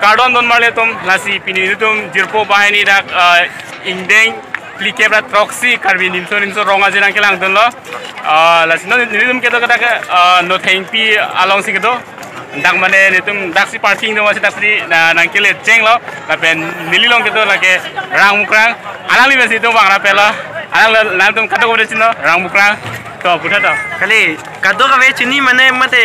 Kardon don marle tum lasi pini tum jirpo bahani dak indeng like bra proxy karbi nimso ronga jinang kelang don lo lasi no nitum keto kata no thank pi along si keto dak mane nitum dak si parking do masih dak si nang kele ceng lo lapen nililong keto lage rang mukrang alang li besi tum bang rapela alang lantum kata ko desino rang mukrang to puta to kali kado ka ve chini mane mate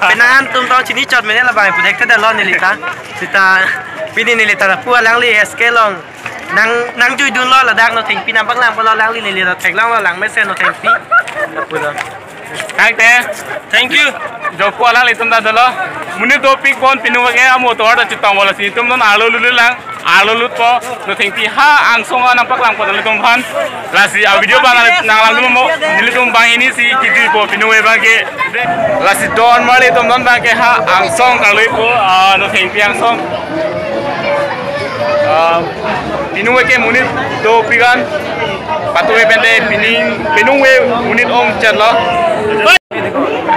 penangan tum tau chini chot mene la bang putek ta lo nilita sita pini nilita pu alang li sk long nang jui dun lo la dak no thing pi nam bak lang lo lang li nilita thek lang lo lang me se no theng pi puda thank you Joko alang litum da dolo muni topik pon pinu wage amo to ada citang bola si tum non alu lang alu po no thing pi ha ang songa nampak lang po litum phan lasi a video bang nang lang dum mo litum bang ini si kiti po pinu we bage lasi don mali tum non bage ha ang song kalui po no thing pi ang song pinu we ke muni topikan patuwe pende pinu we munit om chatlo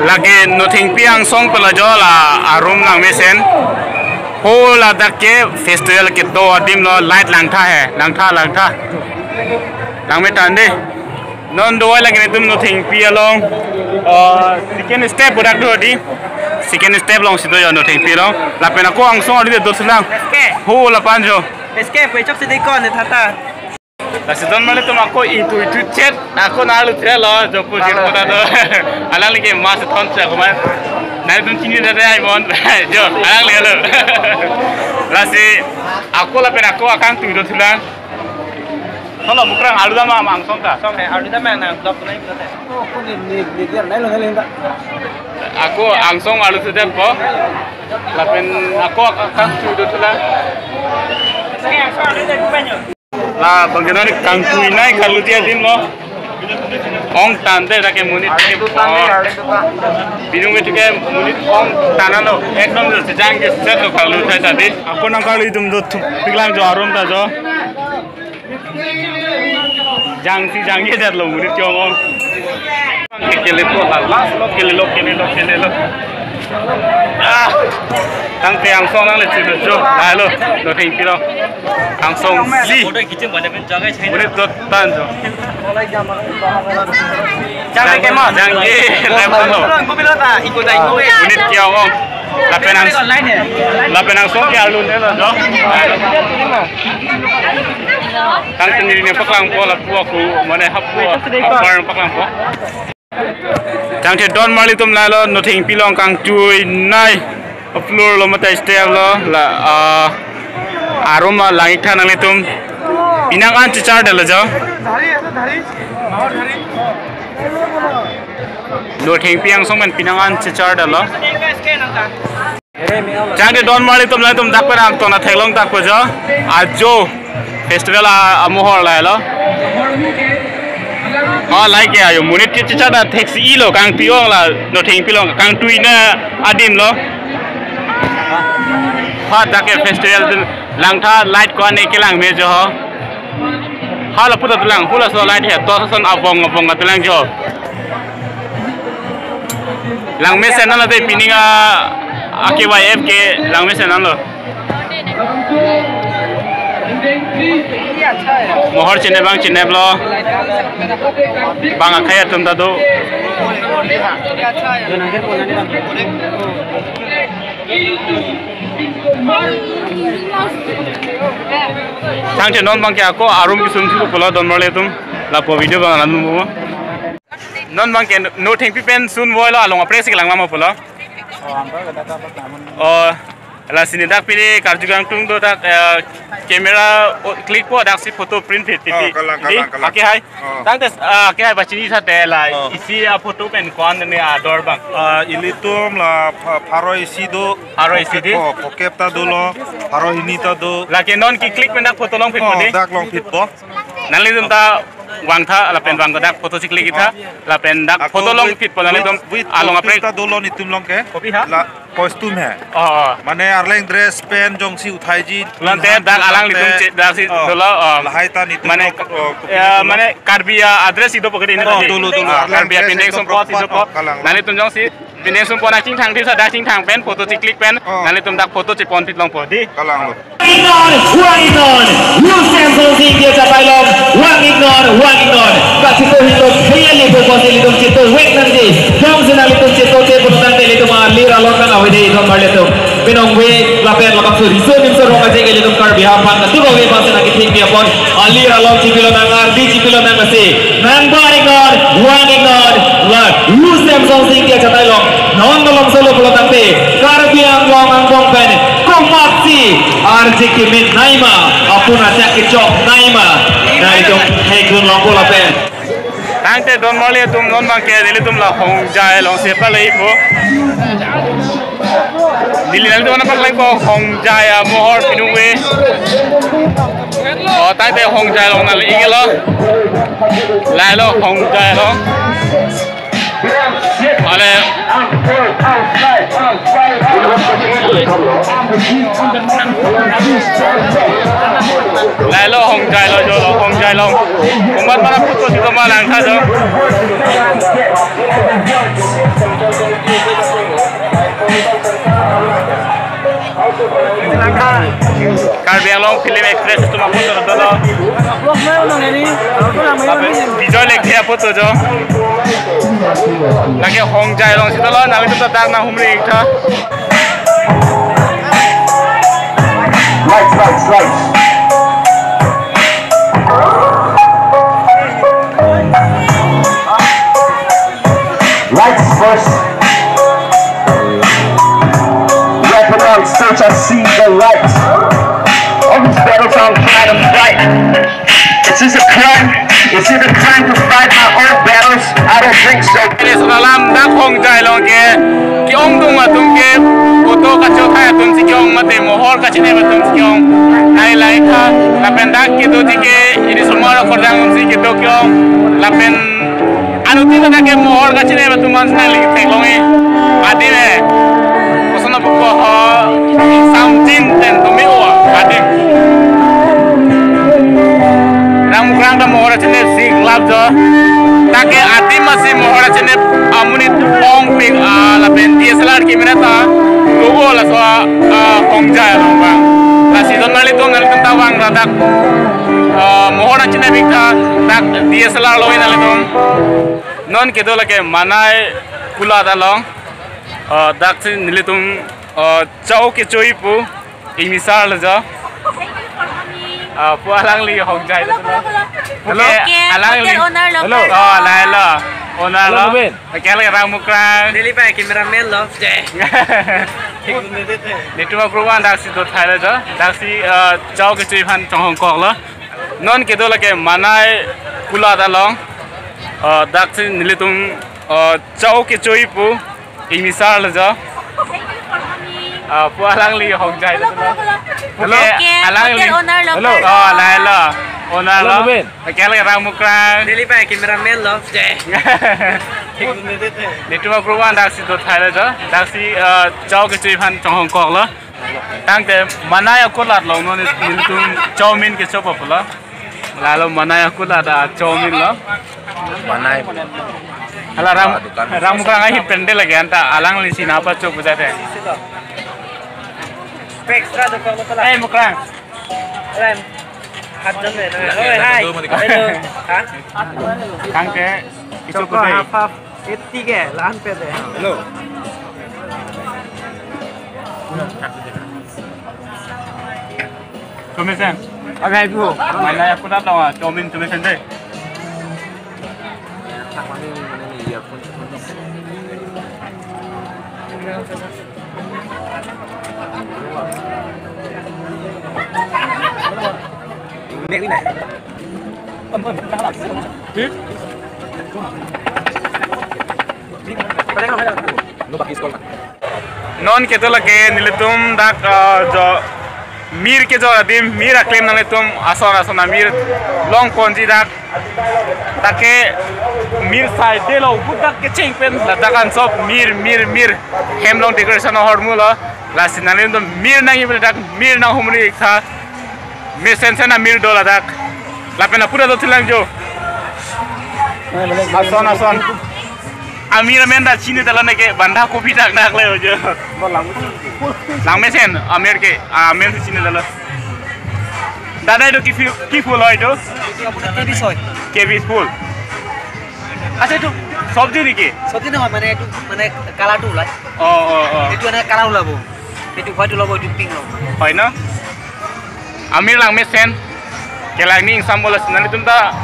lagi nothing piang song pelajo la arum lang mesen ho la dakke festival ke do adim lo light lang tha hai lang me tan de non do lagi tum nothing pi along second step budak do di second step long sido yo nothing pi lo la pena ko ang song adi do sulang ho la panjo sk pe chok se dei kon ne thata Lasidon malah tu aku itu chat aku nalu lo joko jirpo dah tu alang lagi mas thon cak kuman nanti tu cini dah ay mon jo alang lagi lo lasi aku lah pen aku akan tu itu tulang kalau bukan alu dah mah mangsong dah alu dah mana blok tu naik betul aku angsong alu sudah po lah pen aku akan tu itu tulang lah bagaimana ni kangkui naik kalau dia dim lo ong tante rakyat munit bingung itu ke munit ong tanah lo ekdom sejang ke set lo kalau saya tadi aku nang kalau itu tu piklang jo arum ta jo jang ye dat lo munit jo ong kele to las lo kele lo tang te ang song nang le chi jo lo lo thing pi lo ang song si boleh to tan jo jangan ke mo jang ye le mo no ikut dai ko unit kiao ong la penang song ya lu ne lo jo tang sendiri ni paklang po la pu aku mane hap po barang paklang po jang the don mali tum la lo no thing pi long kang chui nai upload lo mata step lo la aroma langit thana le tum pinangan chichar dalo jo no thing piang song man pinangan chichar dalo jang de don mali tum la tum dak parang to na thailong tak ko jo ajo festival amohor la lo like ya yo munit chichar da taxi lo kang piong la no thing pilong kang tui na adim lo ha dake festival langtha light ko ne kelang me jo ha la puta tulang pula so light he to son abong tulang jo lang me sen na de pininga akyf ke lang me sen lo mohor chine lo bang akhaya tum da do tang che non bang ke ako arum ki sum thu ko don mole tum la po video bang nan mu non bang ke no thing pi pen sun voi la long press ke lang ma polo la sini dak pini karjugang tung do dak camera click po dak si photo print fit pi ake hai tang tes ake hai bachini sa te la isi photo pen kon ne ador bang ilitum la pharo isi di pokep ta do lo pharo hini ta do la ke non ki click pen dak photo long fit po de dak long fit po nan li dum ta wang tha la pen wang dak photo sikli kita la pen dak photo long fit po nan li dum along apre ta do lo ni tum long ke copy ha la costume hai mane arleng dress pen jongsi uthai ji lan te dak alang li dum dak si do lo lahai ta ni mane karbia address ido pokede ni dulu karbia pendek som pot ido pot nan li tum jong si Bini sumpah nak cing thang di sada cing thang pen foto ciklik pen nanti tum dak foto cipon fit long podi. Kalang lo. Wang Use Samsung sing dia capai long. Wang ignore. Kat situ hidup clearly berkuasa hidup situ wek nanti. Jom senang hidup situ te penutan te hidup alir alon kan awal deh hidup malah tu. Binong we lapen lakap su riso nimso rong aja ke hidup kar biar pan tu kau we pasal nak ting dia pon alir alon cipilo nangar di cipilo nang masih. Nangbar ignore. Wang ignore. Use Samsung sing dia capai long. Non dalam solo penutan te. Kar biar ang pen. Komaksi RJK mit Naima apuna sakit chok Naima nah itu hegun longko lapen Tangte don mali tum non bangke dili tum la hong jai long sepa lei ko dili nal don apa lei ko hong jai mohor pinuwe oh tangte hong jai long nal igelo lai lo hong jai long ale lai lo hong jai lo jo lo hong jai long kumbat mana puto situ malang tha jo Karbiang long film express tu mampu tu lo Bijoy lek dia foto jo lagi hong jai long situ lo nang itu tak nang humri ikta Lights Lights first Weapon on search I see the light All these battles I'm trying to fight Is this a crime? Is it a crime to fight my own battles? I don't think so Ini semalam dak hong jai long ke ki ong dung atung ke foto kacau thai atung si kiong mate mohor kacine atung si kiong ai lai kha lapen dak ki tu ke ini semua lo kordang si ki to kiong lapen anu ti dak ke mohor kacine atung man snai ling thek longi adi me kosona buko ho samjin ten to me wa adi Ramukran da mohor kacine si klab jo ताकि आती मसी मोहरा चने अमुनी पोंग पिक लापेन DSLR camera था लोगो लसवा पोंग जाए लोगा ला सीजन नाली तो नाली तंता वांग राधा मोहरा चने पिक था ताक DSLR लोगे नाली तो नॉन के दो लगे मनाए कुला था लोग ताक से नाली तुम चाव के चोई पु इमिसार लजा pualang li hong jai tu hello alang li hello oh lai lo owner lo kaya lagi ramukran Dili pa cameraman lo Nitu makruan daksi tu thai lo jo daksi jauh ke cui pan trong Hong Kong lo non ke do lagi manai kula da long daksi nili tum jauh ke cui pu imisar lo jo pualang li hong jai tu hello alang li hello oh lai lo owner lo kaya lagi ramukran Dili pa cameraman lo Nitu makruan daksi tu thai lo jo daksi jauh ke cui pan trong Hong Kong lo tangte manai aku lat lo non nili tum chowmin ke sopa pula lalu manai aku lat chowmin lo Manai. Ala ramukran ahi pendel lagi anta alang li sinapa chok bujate extra do ko pala hey mukran ren hat jam ne oi hai hello ha tangte isu ko kudai half etti ke lan pe de Hello. Tumisen okay bu manai aku lat lo chowmin tumisen deh Nek ni non ke to lage nilitum dak jo mir ke jo adim mir aklem nalitum asona mir long konji dak take mir side de lo budak ke cheng pen la dakan sop mir hemlong decoration hormulo la sinalin to mir nang ibel dak mir na humri kha mir sensena mir dola dak la pena pura do tilang jo ason Amir men dah Cina dalam nak ke bandar kopi tak nak le je. Lang mesen Amir ke Amir Cina dalam. Dada itu kiful itu. Kebi full. Acha itu sabji ni ke? Sabji na mana kala tu lah. Oh. Itu na kala tu lah bu. Itu white tu lah bu, itu pink lah. Fine na? Amir lang mesen. Kelang ni sambal nanti tu dah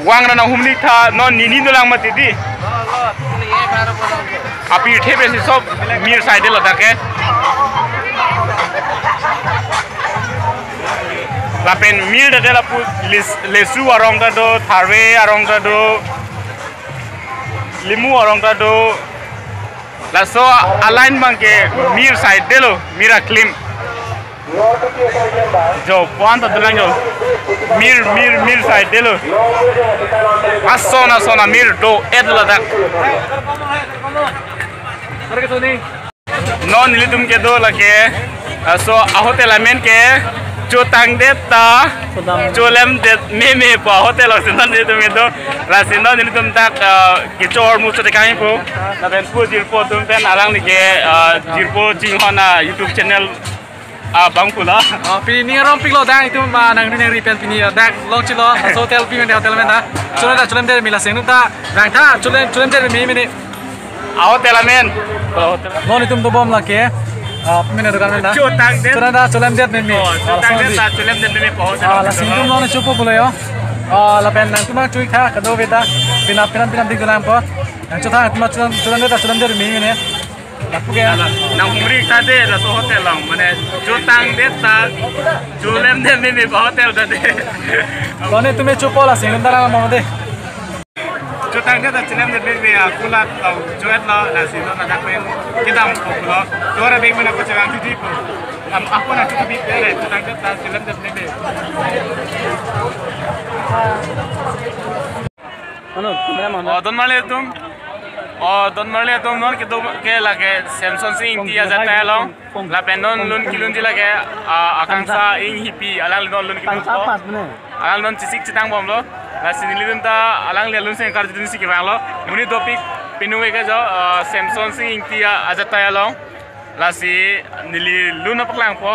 wang na humni tha non nini tu lang mati di. Api uठे बेसी सब मीर साइड लो ताके लापेन मीर दे ला पु लेसु अरंग ता दो थारवे अरंग ता दो लिमु अरंग ता दो लासो अलाइन मांगे मीर साइड दे लो मीरा क्लिम जो पॉइंट तो दंग जो मीर साइड दे लो सोना मीर दो एड ला तक non nilitum ke do lake so hotel amen ke chotang de ta cholem de me pa hotel sinan nilitum ke do la sinan nilitum tak ke chor mu chote kai po na ben pu jirpo tum pen alang ni ke jirpo jing hona youtube channel bang pula pini ni rom pilo dang itu ma nang ni repen pini dak long chilo hotel pini hotel men na cholem de mila senu ta rang tha cholem de me hotel amen non itu tu bom laki pemene dukan men na chotang de cholem de me chotang de ta cholem de me po la sinu non chupo boleh yo la pen nang tu ma cui tha kado veda pinam di gulam po chotha tu cholem de me ne nang umri ta de la so hotel lang mane chotang de ta cholem de me po hotel da de non itu me chupo la sinu dara mo de chotang de ta cholem de me akulat tau joet la la sinu na dak men kita mo lo dora beg mana ko chang ti po aku na ti bi de chotang de ta cholem de me don male tum non ke lage Samsung sing dia jata long la penon lun kilun di lage akangsa ing hipi alang non lun kilun ko alang non cisik citang bom lo la sinili dum ta alang le lun sing kar din sik bang lo muni topik pinuwe ke jo Samsung sing dia ajata long la si nili lun apaklang po